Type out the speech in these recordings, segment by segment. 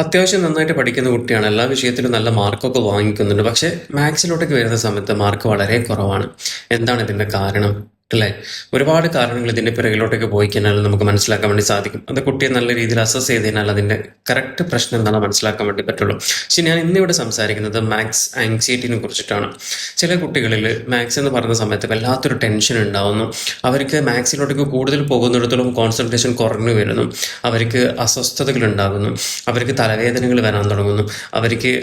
അത്യാവശ്യം നന്നായിട്ട് പഠിക്കുന്ന കുട്ടിയാണ്. എല്ലാ വിഷയത്തിലും നല്ല മാർക്കൊക്കെ വാങ്ങിക്കുന്നുണ്ട്. പക്ഷേ മാത്സിലോട്ടൊക്കെ വരുന്ന സമയത്ത് മാർക്ക് വളരെ കുറവാണ്. എന്താണ് ഇതിന്റെ കാരണം? അല്ലേ? ഒരുപാട് കാരണങ്ങൾ ഇതിന്റെ പിറകിലോട്ടൊക്കെ പോയി കഴിഞ്ഞാൽ നമുക്ക് മനസ്സിലാക്കാൻ വേണ്ടി സാധിക്കും. അത് കുട്ടിയെ നല്ല രീതിയിൽ അസസ് ചെയ്ത് കഴിഞ്ഞാൽ അതിന്റെ കറക്റ്റ് പ്രശ്നം എന്താണെന്ന് മനസ്സിലാക്കാൻ വേണ്ടി പറ്റുള്ളൂ. പക്ഷെ ഞാൻ ഇന്നിവിടെ സംസാരിക്കുന്നത് മാത്സ് ആങ്സൈറ്റിനെ കുറിച്ചിട്ടാണ്. ചില കുട്ടികളിൽ മാത്സ് എന്ന് പറയുന്ന സമയത്ത് വല്ലാത്തൊരു ടെൻഷൻ ഉണ്ടാവുന്നു. അവർക്ക് മാത്സിലോട്ടേക്ക് കൂടുതൽ പോകുന്നിടത്തോളം കോൺസെൻട്രേഷൻ കുറഞ്ഞു വരുന്നു. അവർക്ക് അസ്വസ്ഥതകൾ ഉണ്ടാകുന്നു. അവർക്ക് തലവേദനകൾ വരാൻ തുടങ്ങുന്നു. അവർക്ക്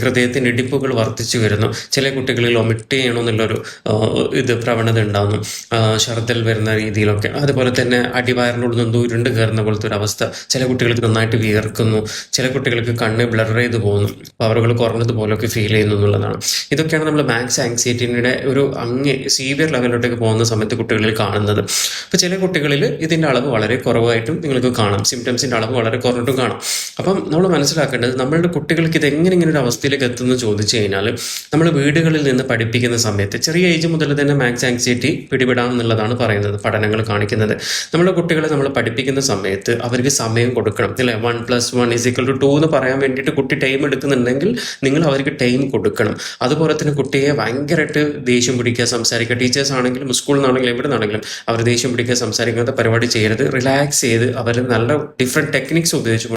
ഹൃദയത്തിൻ്റെ ഇടിപ്പുകൾ വർദ്ധിച്ചു വരുന്നു. ചില കുട്ടികളിൽ ഒമിറ്റ് ചെയ്യണമെന്നുള്ളൊരു പ്രവണത ഉണ്ടാകുന്നു. ഛർദ്ദൽ വരുന്ന രീതിയിലൊക്കെ. അതുപോലെ തന്നെ അടിവയറിനോട് നിന്ന് ഉരുണ്ട് കയറുന്ന പോലത്തെ ഒരു അവസ്ഥ. ചില കുട്ടികൾക്ക് നന്നായിട്ട് വിയർക്കുന്നു. ചില കുട്ടികൾക്ക് കണ്ണ് ബ്ലർ ചെയ്ത് പോകുന്നു. പവറുകൾ കുറഞ്ഞതുപോലൊക്കെ ഫീൽ ചെയ്യുന്നു എന്നുള്ളതാണ്. ഇതൊക്കെയാണ് നമ്മൾ മാത്സ് ആങ്സൈറ്റിയുടെ ഒരു സീവിയർ ലെവലിലോട്ടേക്ക് പോകുന്ന സമയത്ത് കുട്ടികളിൽ കാണുന്നത്. അപ്പോൾ ചില കുട്ടികളിൽ ഇതിൻ്റെ അളവ് വളരെ കുറവായിട്ടും നിങ്ങൾക്ക് കാണാം. സിംറ്റംസിൻ്റെ അളവ് വളരെ കുറഞ്ഞിട്ടും കാണാം. അപ്പം നമ്മൾ മനസ്സിലാക്കേണ്ടത് നമ്മളുടെ കുട്ടികൾക്ക് ഇത് എങ്ങനെ ഇങ്ങനെ ഒരു അവസ്ഥയിലേക്ക് എത്തുന്നു ചോദിച്ചു കഴിഞ്ഞാൽ നമ്മൾ വീടുകളിൽ നിന്ന് പഠിപ്പിക്കുന്ന സമയത്ത് ചെറിയ ഏജ് മുതൽ തന്നെ മാത്സ് ആങ്സൈറ്റി പിടിപെടാമെന്നുള്ളതാണ് പറയുന്നത്, പഠനങ്ങൾ കാണിക്കുന്നത്. നമ്മുടെ കുട്ടികളെ നമ്മൾ പഠിപ്പിക്കുന്ന സമയത്ത് അവർക്ക് സമയം കൊടുക്കണം, അല്ലേ? 1+1=2 എന്ന് പറയാൻ വേണ്ടിയിട്ട് കുട്ടി ടൈം എടുക്കുന്നുണ്ടെങ്കിൽ നിങ്ങൾ അവർക്ക് ടൈം കൊടുക്കണം. അതുപോലെ തന്നെ കുട്ടിയെ ഭയങ്കരമായിട്ട് ദേഷ്യം പിടിക്കുക, സംസാരിക്കുക. ടീച്ചേഴ്സ് ആണെങ്കിലും സ്കൂളിൽ നിന്നാണെങ്കിലും എവിടെ നിന്നാണെങ്കിലും അവർ ദേഷ്യം പിടിക്കുക, സംസാരിക്കാത്ത പരിപാടി ചെയ്യരുത്. റിലാക്സ് ചെയ്ത് അവർ നല്ല ഡിഫറെൻറ്റ് ടെക്നിക്സ് ഉപയോഗിച്ച്